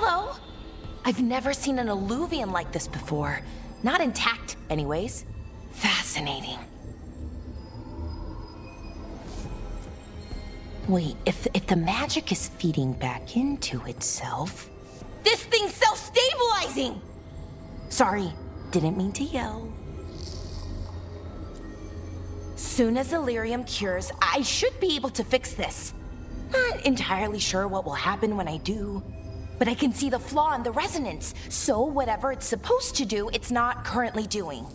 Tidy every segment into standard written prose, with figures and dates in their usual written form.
Hello? I've never seen an alluvian like this before. Not intact, anyways. Fascinating. Wait, if the magic is feeding back into itself... This thing's self-stabilizing! Sorry, didn't mean to yell. Soon as Illyrium cures, I should be able to fix this. Not entirely sure what will happen when I do, but I can see the flaw in the resonance, so whatever it's supposed to do, it's not currently doing.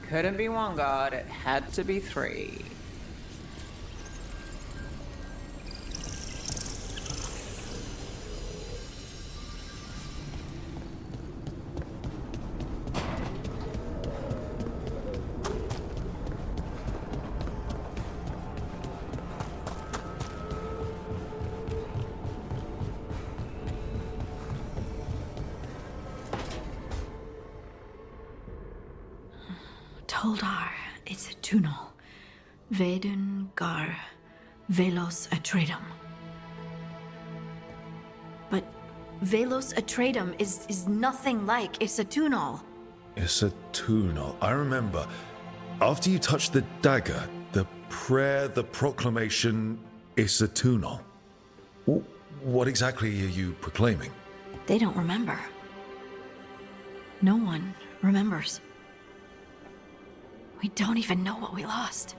Couldn't be one god, it had to be three. Toldar, it's a tunal. Veilguard, Velos Atreidim. But Velos Atreidim is nothing like Isatunal. Isatunal. I remember. After you touched the dagger, the prayer, the proclamation, Isatunal. What exactly are you proclaiming? They don't remember. No one remembers. We don't even know what we lost.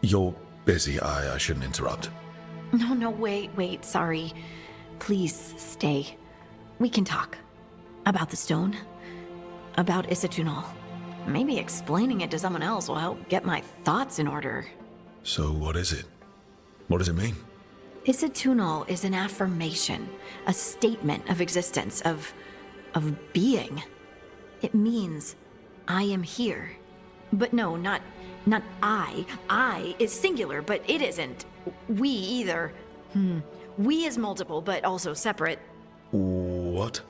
You're busy. I shouldn't interrupt. No, wait, sorry. Please stay. We can talk. About the stone. About Isatunal. Maybe explaining it to someone else will help get my thoughts in order. So what is it? What does it mean? Isatunal is an affirmation, a statement of existence, of being. It means, I am here. But no, not I. I is singular, but it isn't. We either. We is multiple, but also separate. What?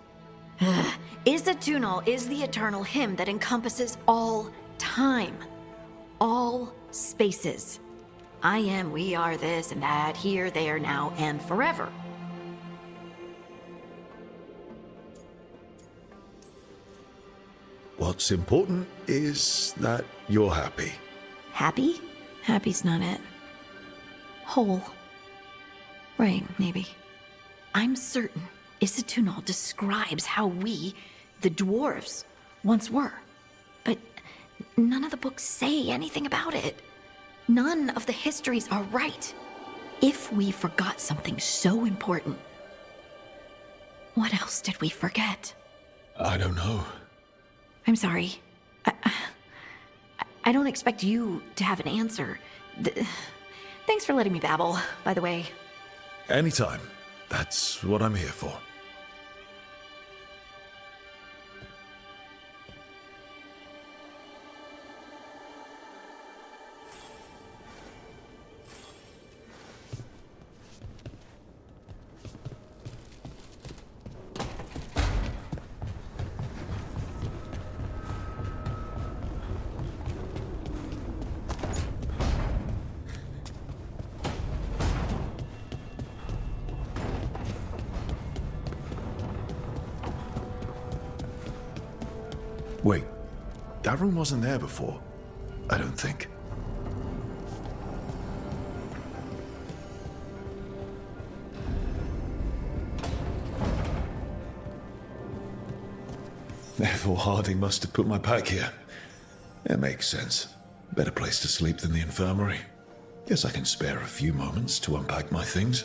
Isatunal is the eternal hymn that encompasses all time. All spaces. I am, we are, this and that, here, there, now, and forever. What's important is that you're happy. Happy? Happy's not it. Whole. Right, maybe. I'm certain Isatunal describes how we, the dwarves, once were. But none of the books say anything about it. None of the histories are right. If we forgot something so important, What else did we forget? I don't know. I'm sorry. I don't expect you to have an answer. Thanks for letting me babble, by the way. Anytime. That's what I'm here for. Wait, that room wasn't there before. I don't think. Therefore, Harding must have put my pack here. It makes sense. Better place to sleep than the infirmary. Guess I can spare a few moments to unpack my things.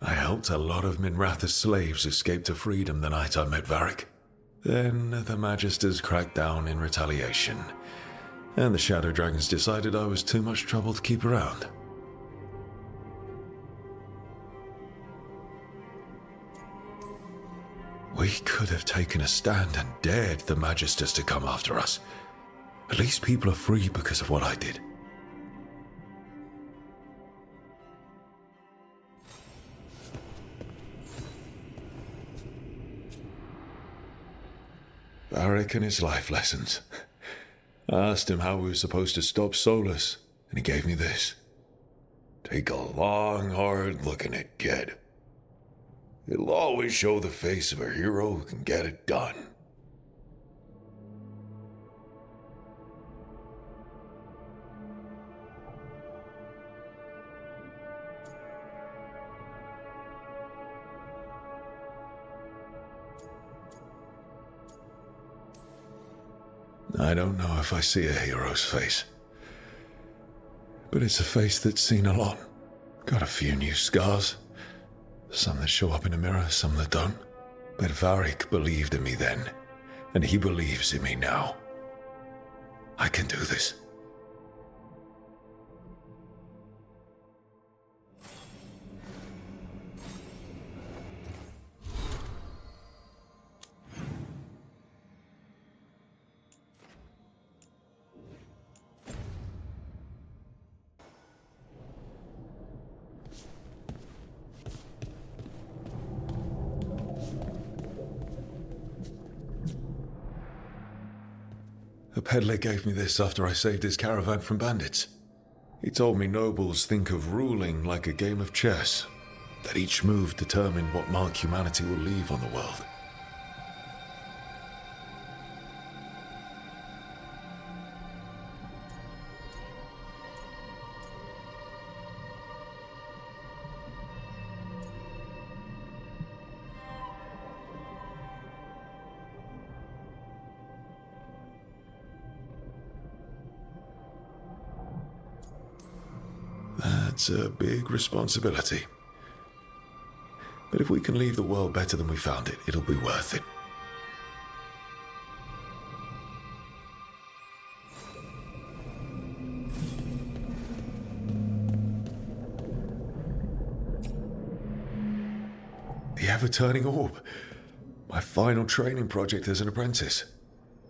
I helped a lot of Minratha's slaves escape to freedom the night I met Varric. Then the Magisters cracked down in retaliation, and the Shadow Dragons decided I was too much trouble to keep around. We could have taken a stand and dared the Magisters to come after us. At least people are free because of what I did. Varric and his life lessons. I asked him how we were supposed to stop Solus, and he gave me this. Take a long, hard look at it, kid. It'll always show the face of a hero who can get it done. I don't know if I see a hero's face, but it's a face that's seen a lot. Got a few new scars. Some that show up in a mirror, some that don't. But Varric believed in me then, and he believes in me now. I can do this. A peddler gave me this after I saved his caravan from bandits. He told me nobles think of ruling like a game of chess, that each move determined what mark humanity will leave on the world. That's a big responsibility. But if we can leave the world better than we found it, it'll be worth it. The ever-turning orb. My final training project as an apprentice.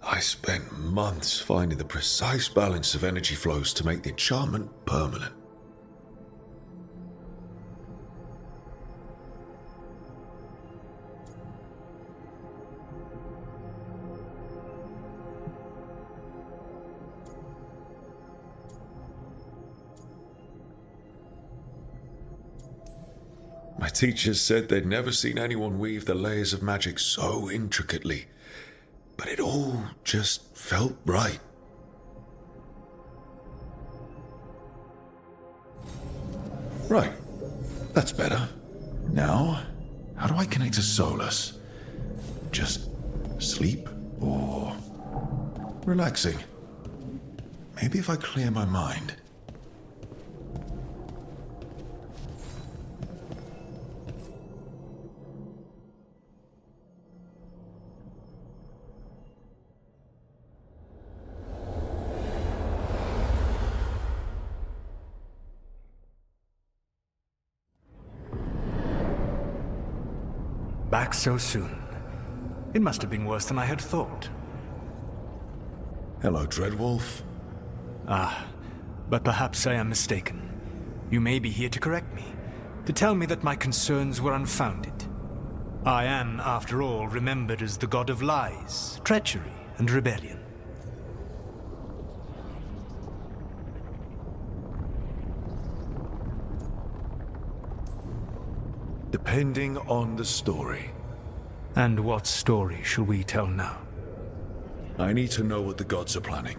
I spent months finding the precise balance of energy flows to make the enchantment permanent. My teachers said they'd never seen anyone weave the layers of magic so intricately, but it all just felt right. Right, that's better. Now, how do I connect to Solus? Just sleep or relaxing? Maybe if I clear my mind. Back so soon. It must have been worse than I had thought. Hello, Dreadwolf. But perhaps I am mistaken. You may be here to correct me, to tell me that my concerns were unfounded. I am, after all, remembered as the god of lies, treachery, and rebellion. Depending on the story. And what story shall we tell now? I need to know what the gods are planning.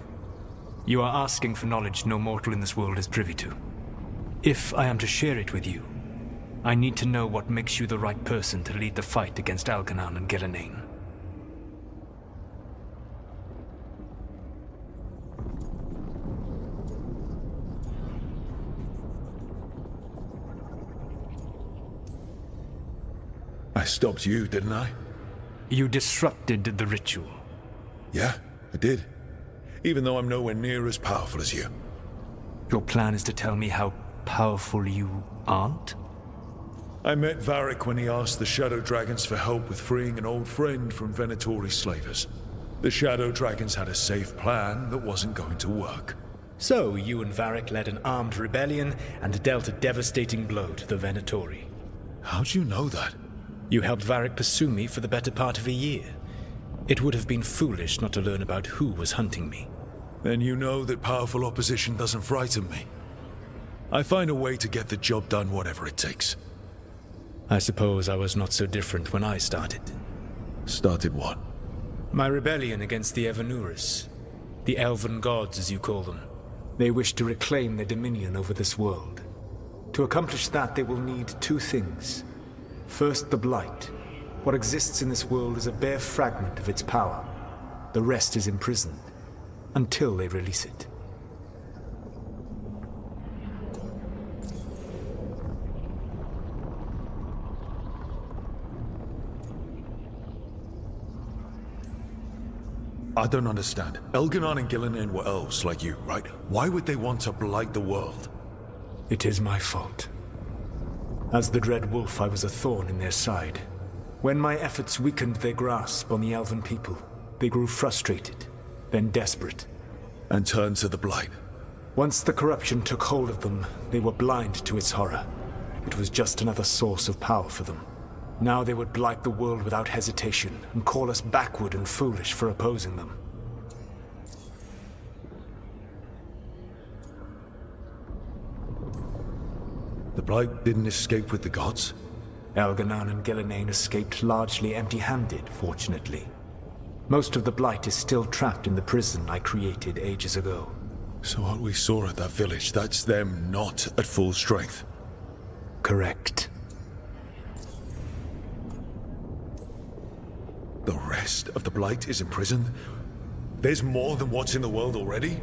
You are asking for knowledge no mortal in this world is privy to. If I am to share it with you, I need to know what makes you the right person to lead the fight against Algernon and Gillenane. I stopped you, didn't I? You disrupted the ritual. Yeah, I did. Even though I'm nowhere near as powerful as you. Your plan is to tell me how powerful you aren't? I met Varric when he asked the Shadow Dragons for help with freeing an old friend from Venatori slavers. The Shadow Dragons had a safe plan that wasn't going to work. So you and Varric led an armed rebellion and dealt a devastating blow to the Venatori. How'd you know that? You helped Varric pursue me for the better part of a year. It would have been foolish not to learn about who was hunting me. Then you know that powerful opposition doesn't frighten me. I find a way to get the job done whatever it takes. I suppose I was not so different when I started. Started what? My rebellion against the Evanuris. The elven gods, as you call them. They wish to reclaim their dominion over this world. To accomplish that, they will need two things. First, the Blight. What exists in this world is a bare fragment of its power. The rest is imprisoned, until they release it. I don't understand. Elganon and Gillenane were elves like you, right? Why would they want to blight the world? It is my fault. As the Dread Wolf, I was a thorn in their side. When my efforts weakened their grasp on the elven people, they grew frustrated, then desperate. And turned to the Blight. Once the corruption took hold of them, they were blind to its horror. It was just another source of power for them. Now they would blight the world without hesitation, and call us backward and foolish for opposing them. The Blight didn't escape with the gods? Elganon and Gillenane escaped largely empty-handed, fortunately. Most of the Blight is still trapped in the prison I created ages ago. So what we saw at that village, that's them not at full strength? Correct. The rest of the Blight is imprisoned? There's more than what's in the world already?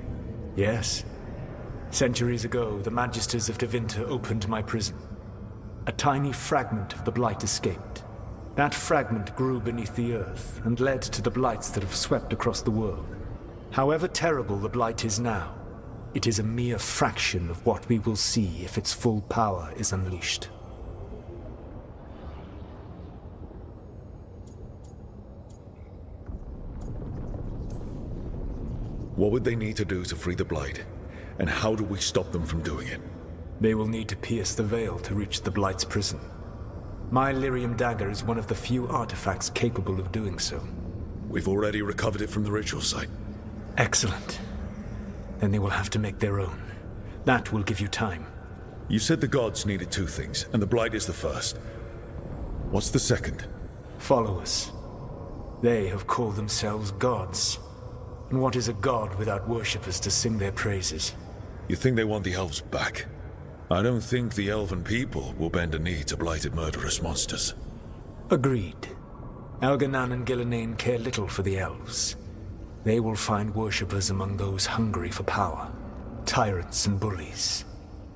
Yes. Centuries ago, the Magisters of Tevinter opened my prison. A tiny fragment of the Blight escaped. That fragment grew beneath the earth and led to the Blights that have swept across the world. However terrible the Blight is now, it is a mere fraction of what we will see if its full power is unleashed. What would they need to do to free the Blight? And how do we stop them from doing it? They will need to pierce the veil to reach the Blight's prison. My lyrium dagger is one of the few artifacts capable of doing so. We've already recovered it from the ritual site. Excellent. Then they will have to make their own. That will give you time. You said the gods needed two things, and the Blight is the first. What's the second? Followers. They have called themselves gods. And what is a god without worshippers to sing their praises? You think they want the elves back? I don't think the elven people will bend a knee to blighted murderous monsters. Agreed. Elganan and Gillenane care little for the elves. They will find worshippers among those hungry for power. Tyrants and bullies.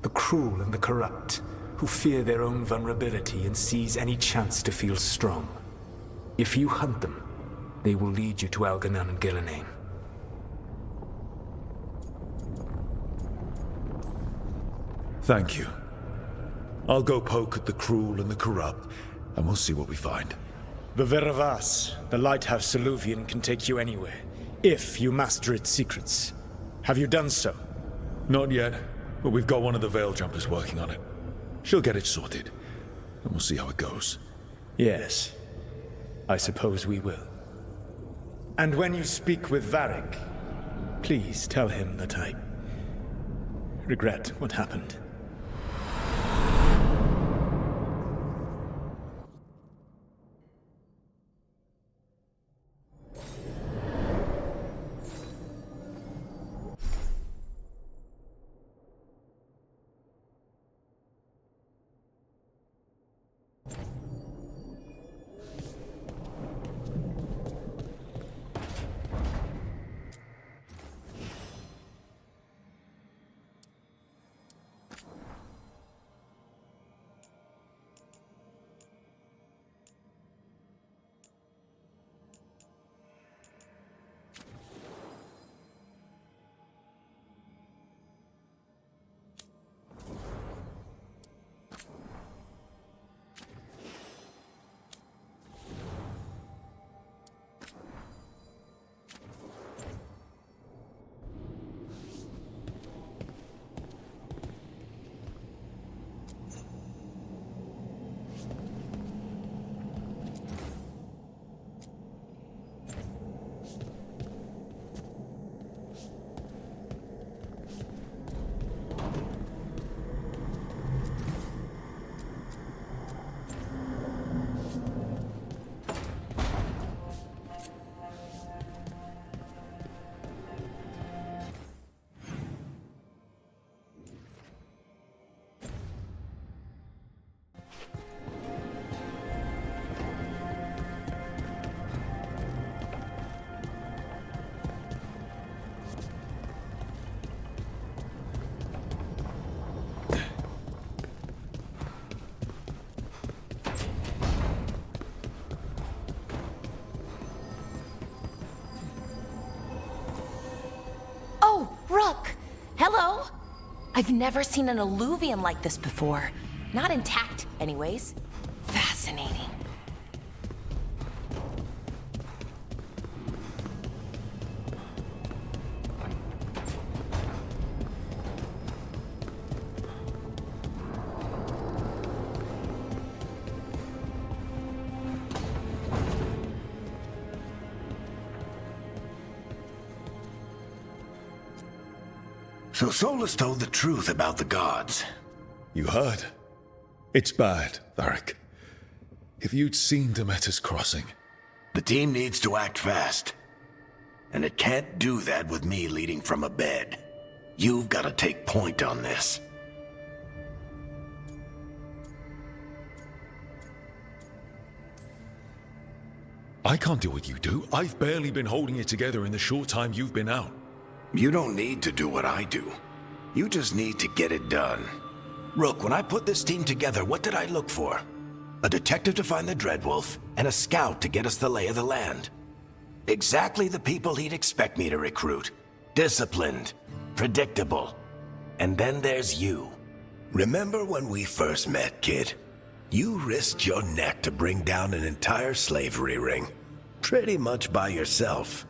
The cruel and the corrupt, who fear their own vulnerability and seize any chance to feel strong. If you hunt them, they will lead you to Elganan and Gillenane. Thank you. I'll go poke at the cruel and the corrupt, and we'll see what we find. The Veravas, the lighthouse Soluvian, can take you anywhere, if you master its secrets. Have you done so? Not yet, but we've got one of the Veil Jumpers working on it. She'll get it sorted, and we'll see how it goes. Yes. I suppose we will. And when you speak with Varric, please tell him that I regret what happened. Rook! Hello? I've never seen an alluvium like this before. Not intact, anyways. Fascinating. So Solus told the truth about the gods. You heard? It's bad, Varric. If you'd seen Demeter's crossing... The team needs to act fast. And it can't do that with me leading from a bed. You've got to take point on this. I can't do what you do. I've barely been holding it together in the short time you've been out. You don't need to do what I do. You just need to get it done. Rook, when I put this team together, what did I look for? A detective to find the Dreadwolf, and a scout to get us the lay of the land. Exactly the people he'd expect me to recruit. Disciplined, predictable. And then there's you. Remember when we first met, kid? You risked your neck to bring down an entire slavery ring. Pretty much by yourself.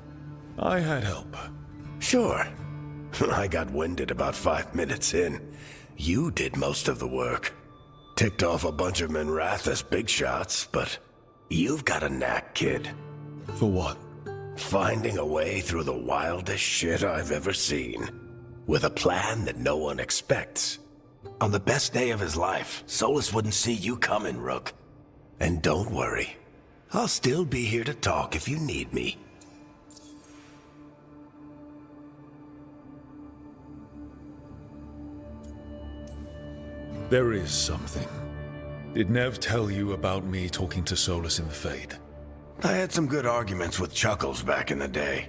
I had help. Sure. I got winded about 5 minutes in. You did most of the work. Ticked off a bunch of Minrathous big shots, but you've got a knack, kid. For what? Finding a way through the wildest shit I've ever seen. With a plan that no one expects. On the best day of his life, Solus wouldn't see you coming, Rook. And don't worry. I'll still be here to talk if you need me. There is something. Did Nev tell you about me talking to Solus in the Fade? I had some good arguments with Chuckles back in the day.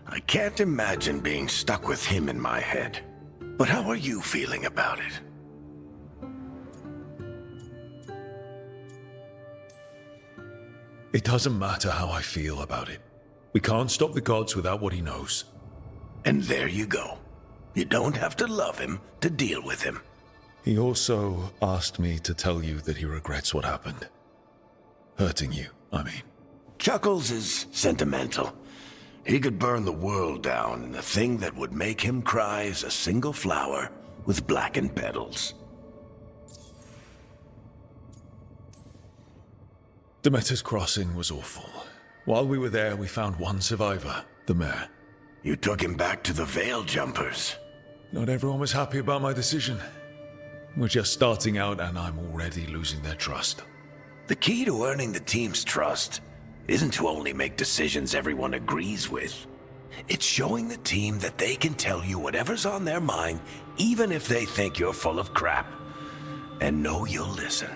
I can't imagine being stuck with him in my head. But how are you feeling about it? It doesn't matter how I feel about it. We can't stop the gods without what he knows. And there you go. You don't have to love him to deal with him. He also asked me to tell you that he regrets what happened. Hurting you, I mean. Chuckles is sentimental. He could burn the world down, and the thing that would make him cry is a single flower with blackened petals. Demeter's crossing was awful. While we were there, we found one survivor, the mayor. You took him back to the Veil Jumpers. Not everyone was happy about my decision. We're just starting out, and I'm already losing their trust. The key to earning the team's trust isn't to only make decisions everyone agrees with. It's showing the team that they can tell you whatever's on their mind, even if they think you're full of crap. And know you'll listen.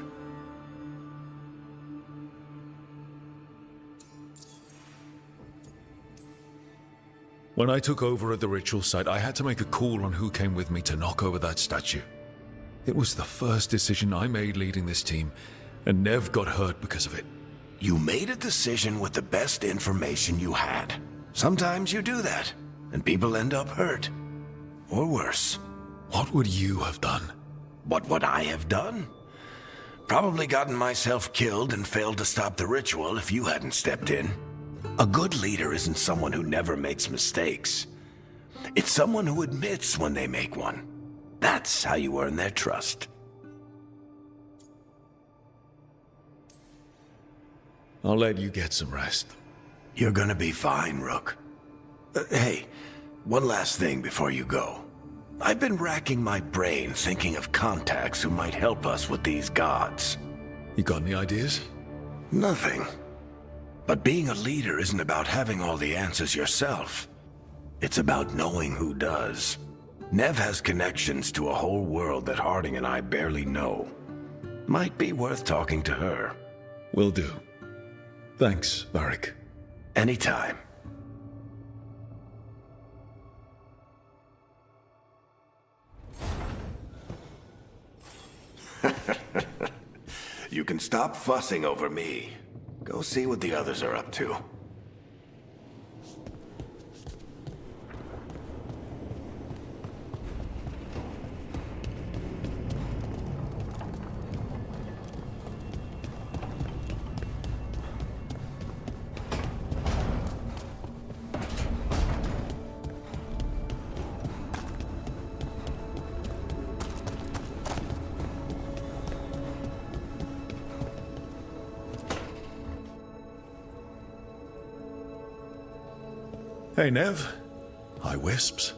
When I took over at the ritual site, I had to make a call on who came with me to knock over that statue. It was the first decision I made leading this team, and Nev got hurt because of it. You made a decision with the best information you had. Sometimes you do that, and people end up hurt. Or worse. What would you have done? What would I have done? Probably gotten myself killed and failed to stop the ritual if you hadn't stepped in. A good leader isn't someone who never makes mistakes. It's someone who admits when they make one. That's how you earn their trust. I'll let you get some rest. You're gonna be fine, Rook. Hey, one last thing before you go. I've been racking my brain thinking of contacts who might help us with these gods. You got any ideas? Nothing. But being a leader isn't about having all the answers yourself. It's about knowing who does. Nev has connections to a whole world that Harding and I barely know. Might be worth talking to her. Will do. Thanks, Varric. Anytime. You can stop fussing over me. Go see what the others are up to. Hey, Nev. Hi, Wisps.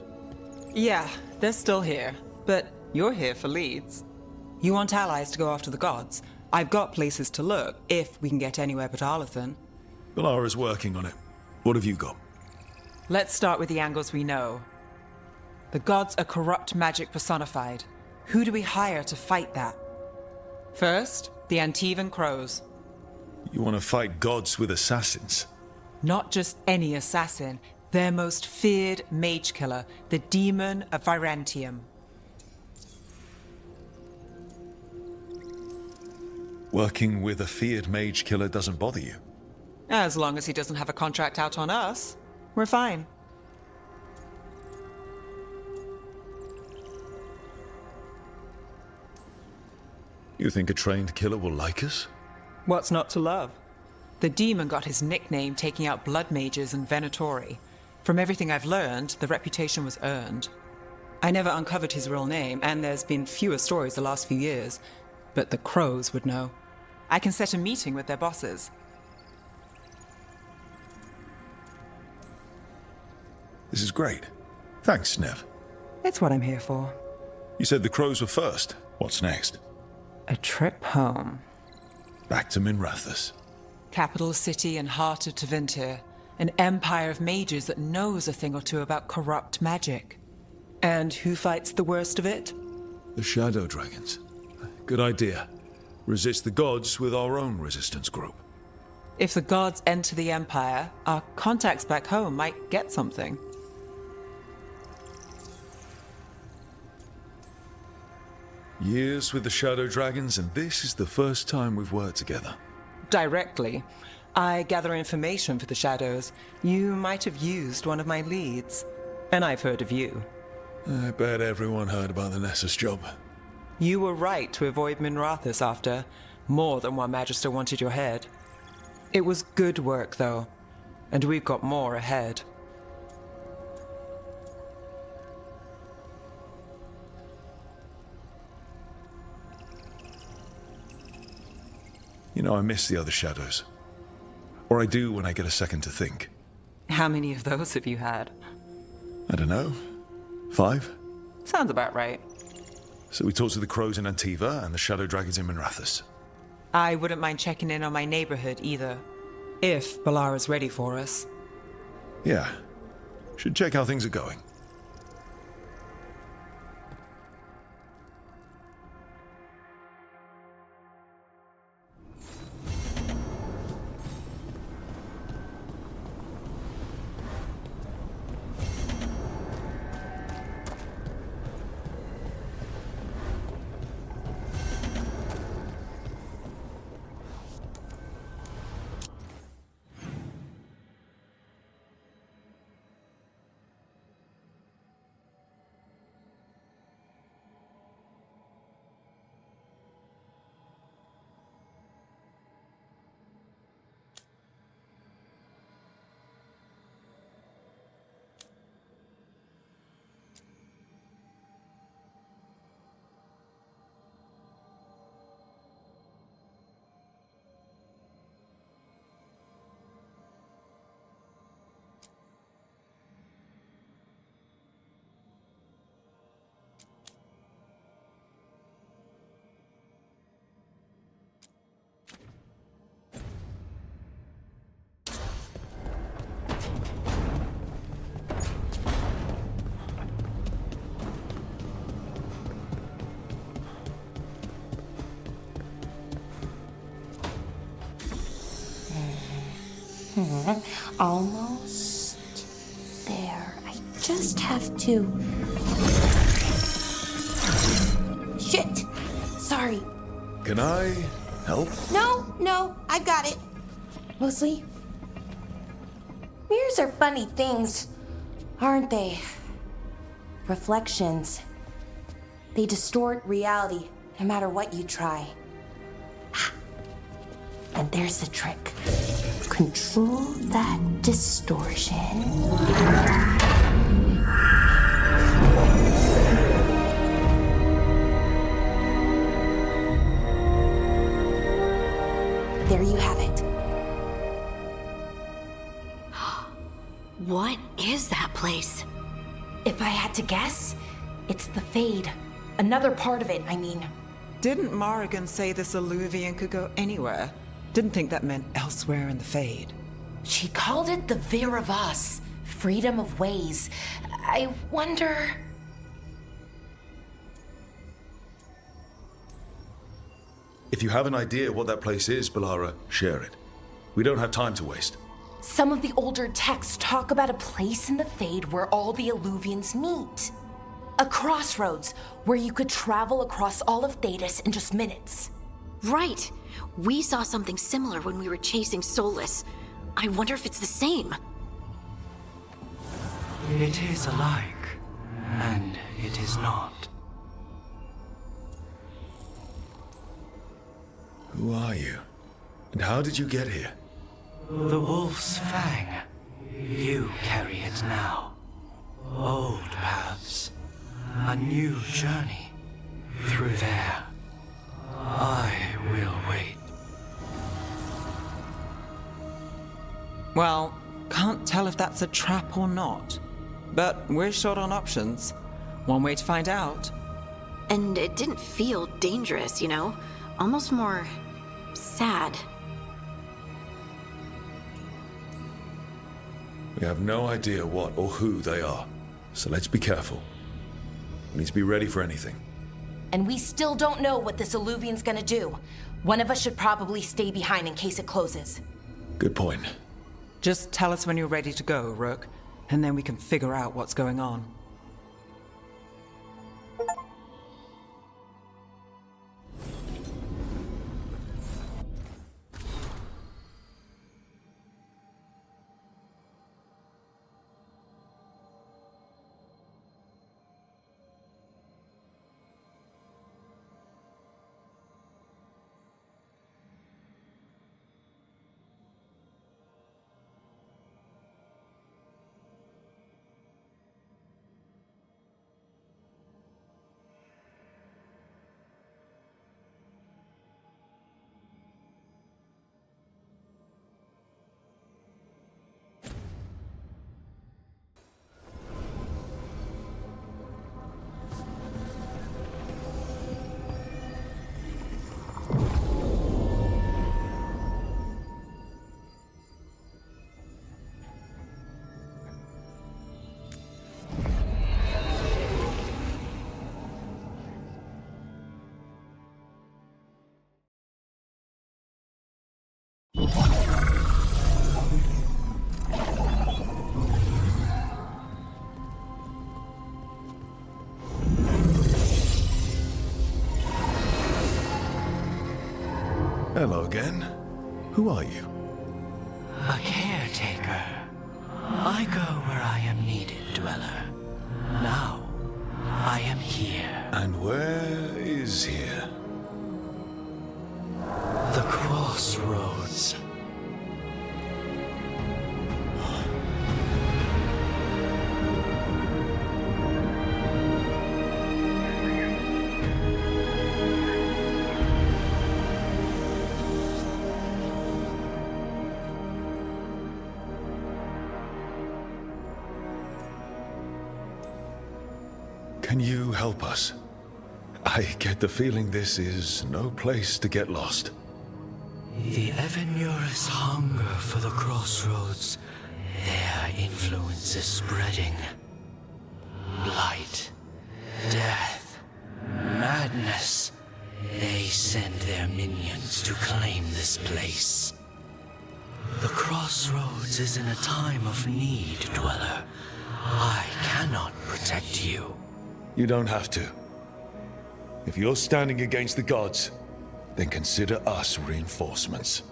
Yeah, they're still here. But you're here for leads. You want allies to go after the gods? I've got places to look, if we can get anywhere but Arlathan. Valara's working on it. What have you got? Let's start with the angles we know. The gods are corrupt magic personified. Who do we hire to fight that? First, the Antivan Crows. You want to fight gods with assassins? Not just any assassin. Their most feared mage killer, the Demon of Virantium. Working with a feared mage killer doesn't bother you? As long as he doesn't have a contract out on us, we're fine. You think a trained killer will like us? What's not to love? The demon got his nickname taking out blood mages and Venatori. From everything I've learned, the reputation was earned. I never uncovered his real name, and there's been fewer stories the last few years, but the crows would know. I can set a meeting with their bosses. This is great. Thanks, Nev. It's what I'm here for. You said the crows were first. What's next? A trip home. Back to Minrathous. Capital city and heart of Tevinter. An empire of mages that knows a thing or two about corrupt magic. And who fights the worst of it? The Shadow Dragons. Good idea. Resist the gods with our own resistance group. If the gods enter the empire, our contacts back home might get something. Years with the Shadow Dragons, and this is the first time we've worked together. Directly. I gather information for the Shadows. You might have used one of my leads. And I've heard of you. I bet everyone heard about the Nessus job. You were right to avoid Minrathous after. More than one Magister wanted your head. It was good work, though. And we've got more ahead. You know, I miss the other Shadows. Or I do when I get a second to think. How many of those have you had? I don't know. 5? Sounds about right. So we talked to the crows in Antiva and the Shadow Dragons in Minrathous. I wouldn't mind checking in on my neighborhood either. If Balara's ready for us. Yeah. Should check how things are going. Almost there. I just have to... Shit! Sorry. Can I help? No, I've got it. Mostly. Mirrors are funny things, aren't they? Reflections. They distort reality, no matter what you try. And there's the trick. Control that distortion. There you have it. What is that place? If I had to guess, it's the Fade. Another part of it, I mean. Didn't Morrigan say this Alluvian could go anywhere? Didn't think that meant elsewhere in the Fade. She called it the Vir of Us, freedom of ways. I wonder... If you have an idea what that place is, Balara, share it. We don't have time to waste. Some of the older texts talk about a place in the Fade where all the Alluvians meet. A crossroads where you could travel across all of Thedas in just minutes. Right. We saw something similar when we were chasing Solus. I wonder if it's the same. It is alike, and it is not. Who are you? And how did you get here? The Wolf's Fang. You carry it now. Old paths. A new journey. Through there. I will wait. Well, can't tell if that's a trap or not. But we're short on options. One way to find out. And it didn't feel dangerous, you know? Almost more sad. We have no idea what or who they are, so let's be careful. We need to be ready for anything. And we still don't know what this Illuvian's gonna do. One of us should probably stay behind in case it closes. Good point. Just tell us when you're ready to go, Rook, and then we can figure out what's going on. Hello again. Who are you? A caretaker. I go where I am needed, Dweller. Now, I am here. And where is here? The crossroads. Can you help us? I get the feeling this is no place to get lost. The Evenurus hunger for the crossroads. Their influence is spreading. Blight, death, madness. They send their minions to claim this place. The crossroads is in a time of need, Dweller. I cannot protect you. You don't have to. If you're standing against the gods, then consider us reinforcements.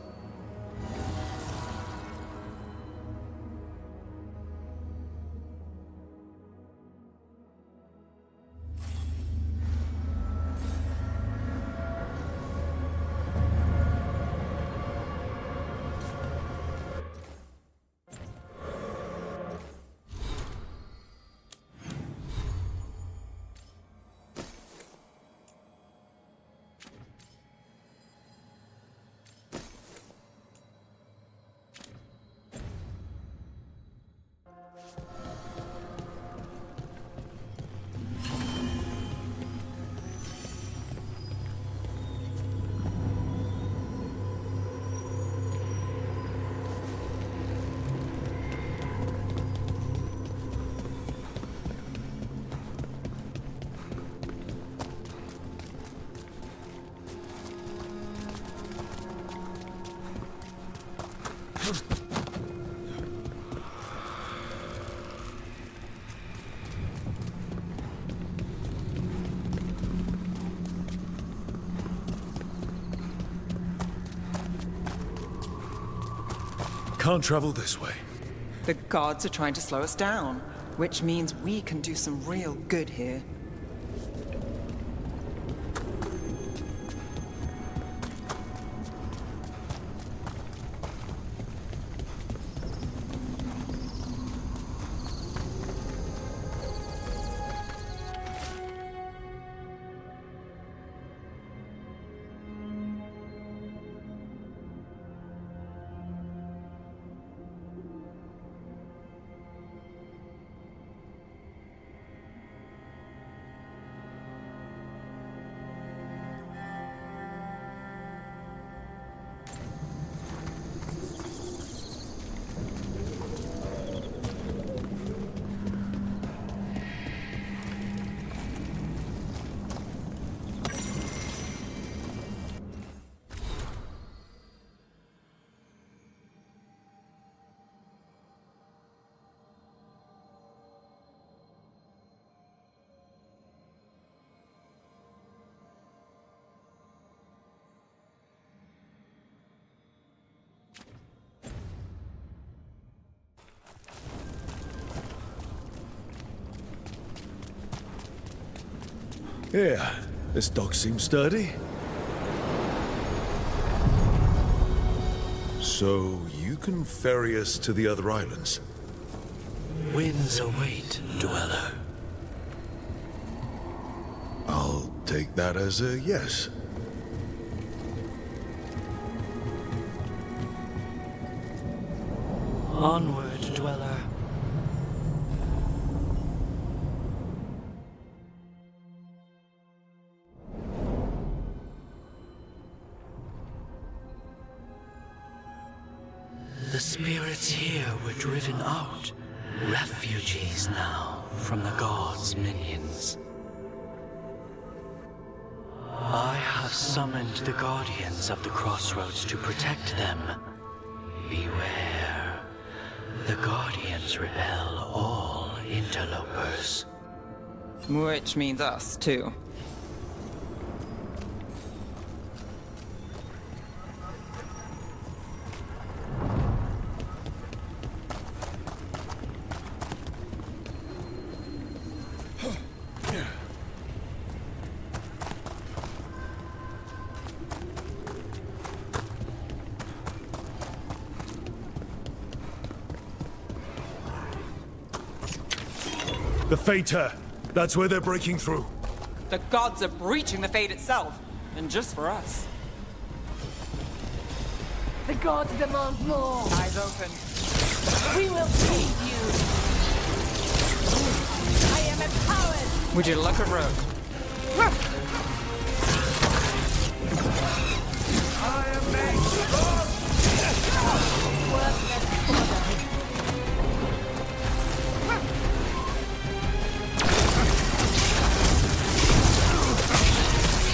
Can't travel this way. The gods are trying to slow us down, which means we can do some real good here. Yeah, this dock seems sturdy. So, you can ferry us to the other islands? Winds await, dweller. I'll take that as a yes. Onward, dweller. The spirits here were driven out, refugees now from the gods' minions. I have summoned the guardians of the crossroads to protect them. Beware. The guardians repel all interlopers. Which means us, too. The Fater! That's where they're breaking through. The gods are breaching the fate itself, and just for us. The gods demand more. Eyes open. We will save you. I am empowered. Would you look at Rook? I am made. Worthless fodder.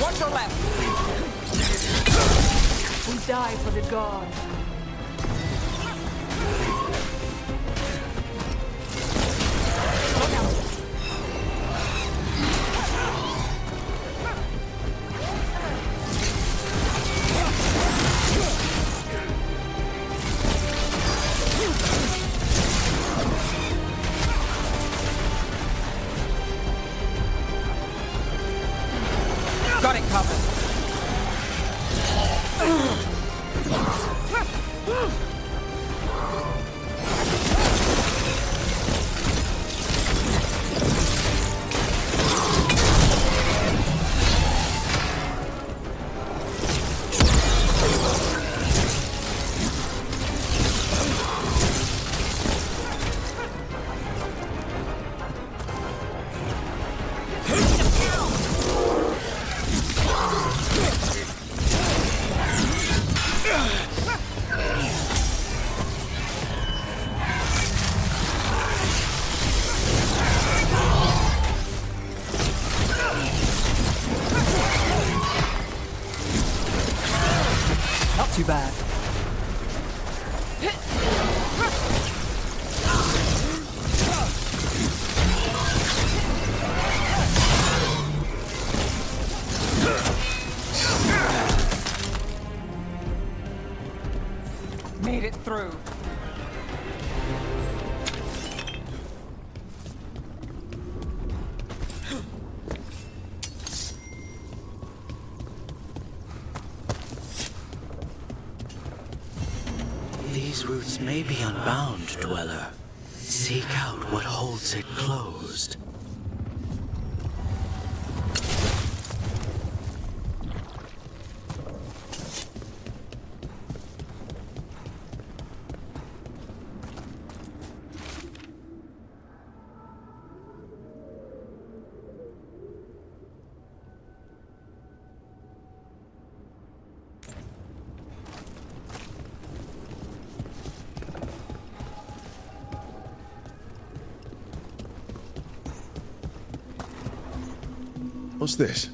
Watch your left! We die for the gods. Got it covered. Not too bad. Made it through. These routes may be unbound, dweller. Seek out what holds it closed. What's this?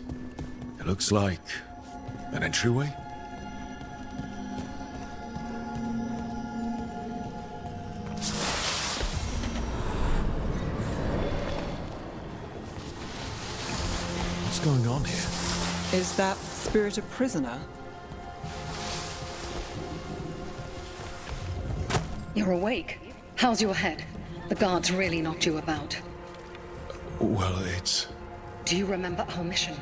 It looks like an entryway? What's going on here? Is that spirit a prisoner? You're awake. How's your head? The guards really knocked you about. Well, it's Do you remember our mission?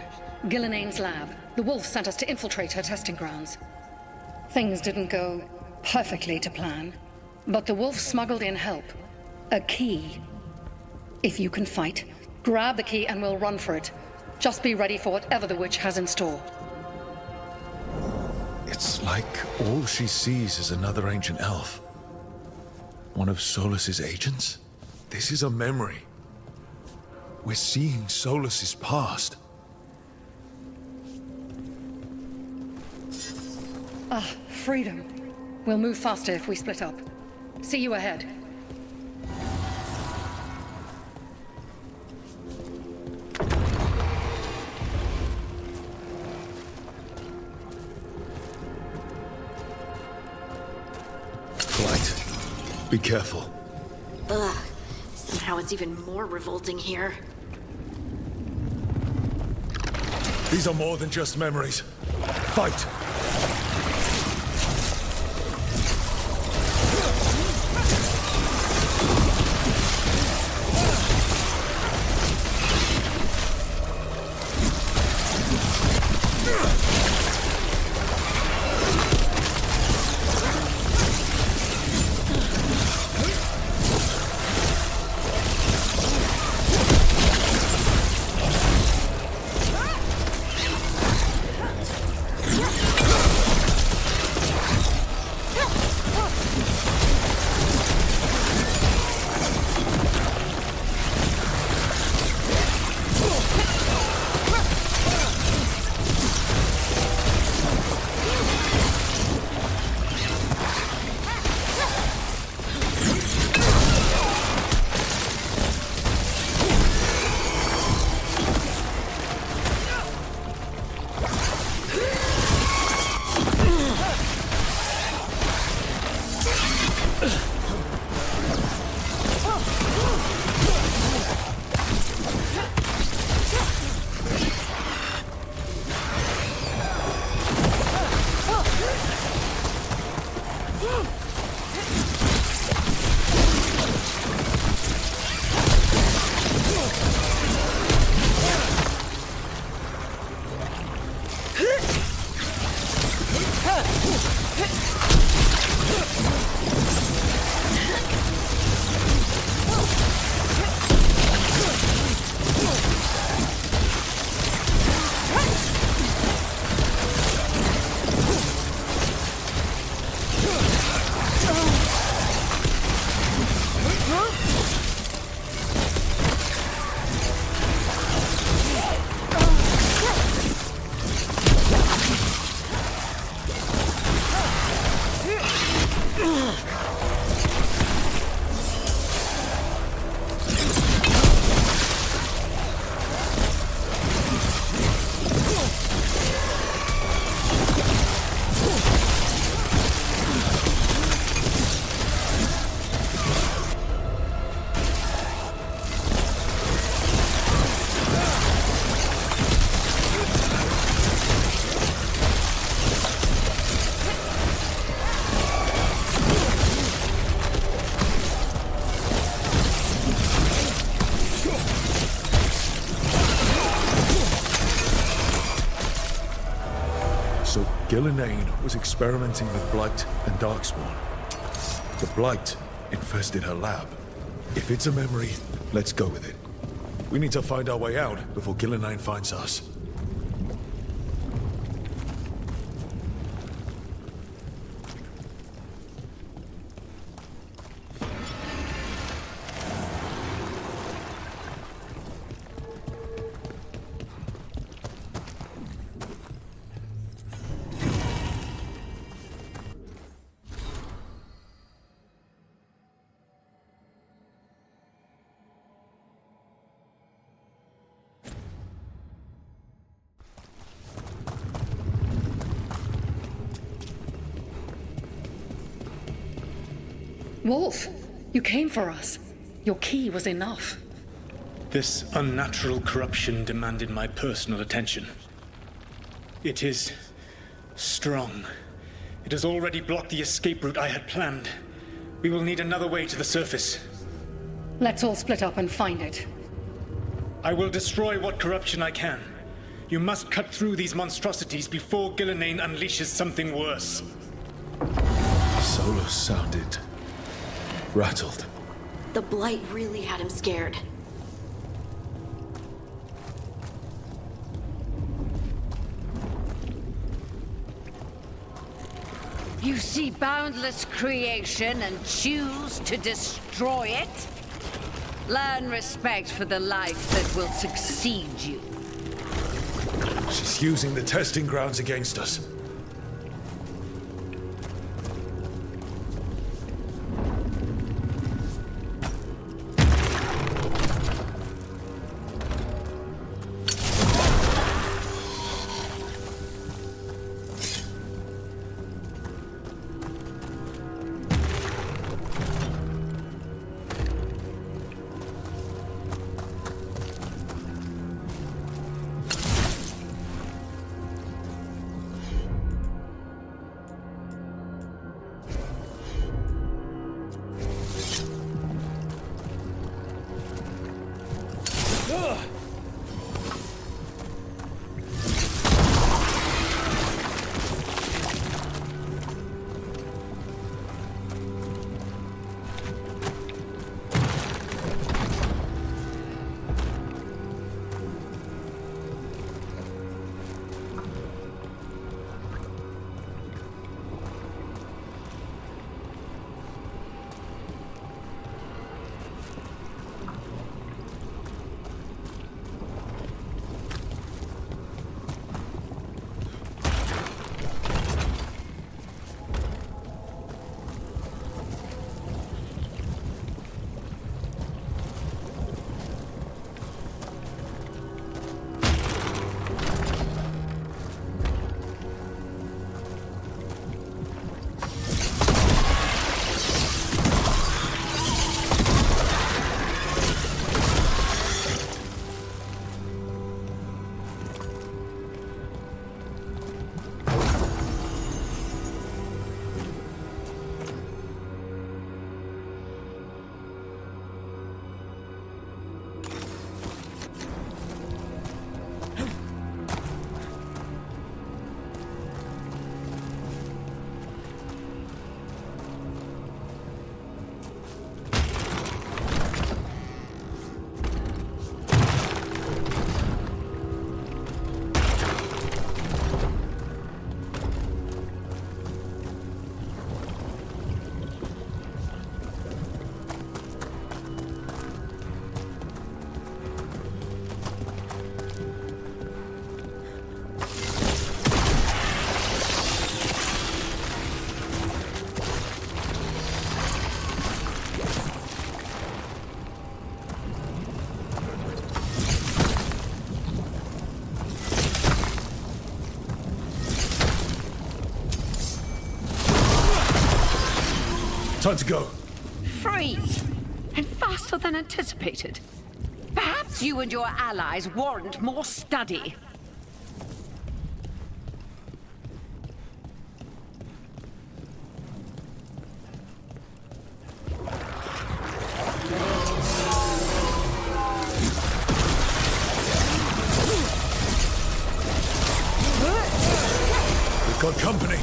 Gillenane's lab. The wolf sent us to infiltrate her testing grounds. Things didn't go perfectly to plan, but the wolf smuggled in help. A key. If you can fight, grab the key and we'll run for it. Just be ready for whatever the witch has in store. It's like all she sees is another ancient elf. One of Solus's agents? This is a memory. We're seeing Solus's past. Ah, freedom. We'll move faster if we split up. See you ahead. Blight, be careful. Ugh. Somehow it's even more revolting here. These are more than just memories. Fight! Gillenane was experimenting with Blight and Darkspawn. The Blight infested her lab. If it's a memory, let's go with it. We need to find our way out before Gillenane finds us. Wolf, you came for us. Your key was enough. This unnatural corruption demanded my personal attention. It is strong. It has already blocked the escape route I had planned. We will need another way to the surface. Let's all split up and find it. I will destroy what corruption I can. You must cut through these monstrosities before Gillenane unleashes something worse. Solus sounded rattled. The Blight really had him scared. You see boundless creation and choose to destroy it? Learn respect for the life that will succeed you. She's using the testing grounds against us. Time to go. Free! And faster than anticipated. Perhaps you and your allies warrant more study. We've got company.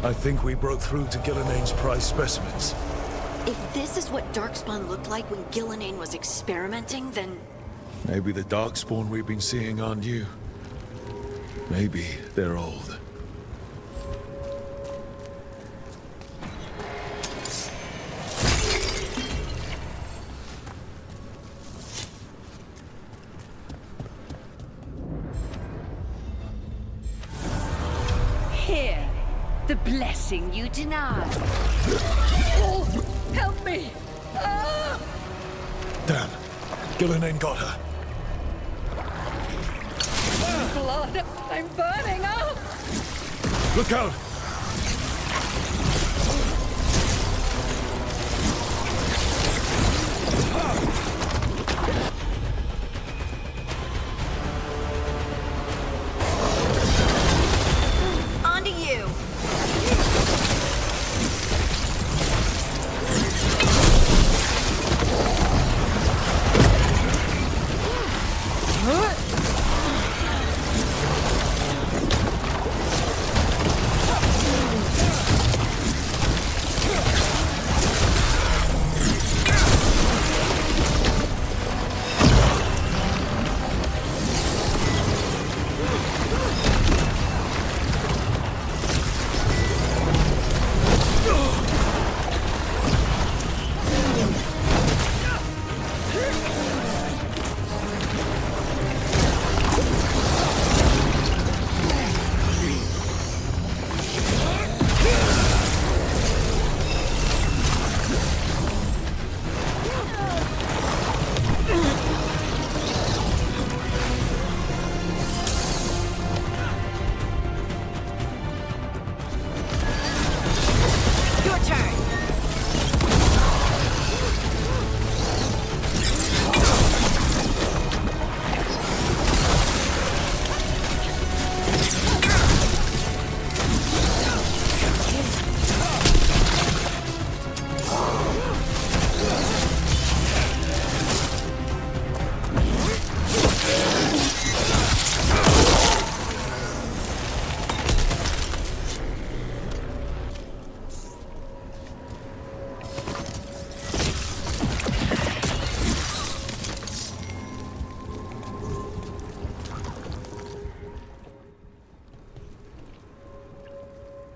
I think we broke through to Gillenane's prize specimens. If this is what Darkspawn looked like when Gillenane was experimenting, then... Maybe the Darkspawn we've been seeing aren't new. Maybe they're old. Here, the blessing you denied. Oh, help me! Ah! Damn. Gillenane got her. Blood! I'm burning up! Look out! On to you! Your turn!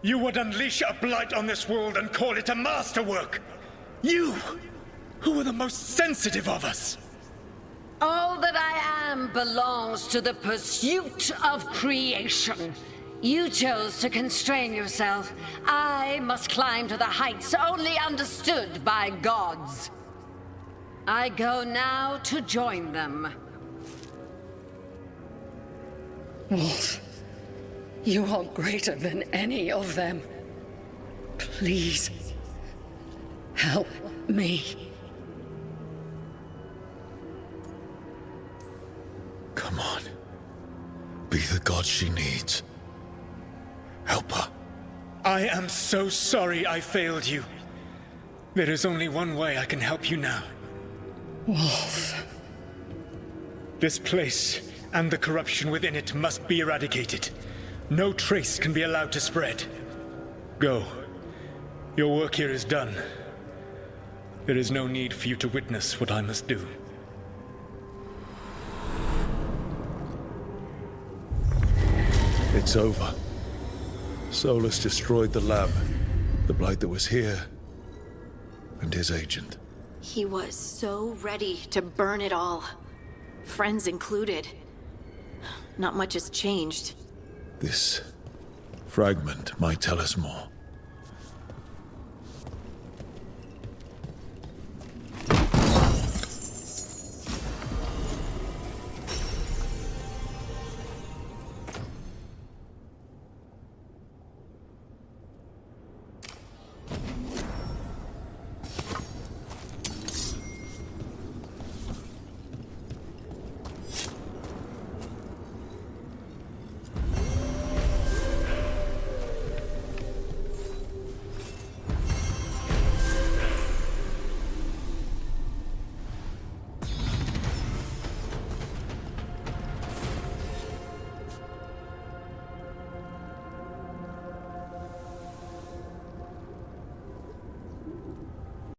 You would unleash a blight on this world and call it a masterwork! You, who were the most sensitive of us! All that I am belongs to the pursuit of creation. You chose to constrain yourself. I must climb to the heights only understood by gods. I go now to join them. Wolf, you are greater than any of them. Please, help me. Come on. Be the god she needs. Help her. I am so sorry I failed you. There is only one way I can help you now. Wolf. This place and the corruption within it must be eradicated. No trace can be allowed to spread. Go. Your work here is done. There is no need for you to witness what I must do. It's over. Solus destroyed the lab, the blight that was here, and his agent. He was so ready to burn it all. Friends included. Not much has changed. This fragment might tell us more.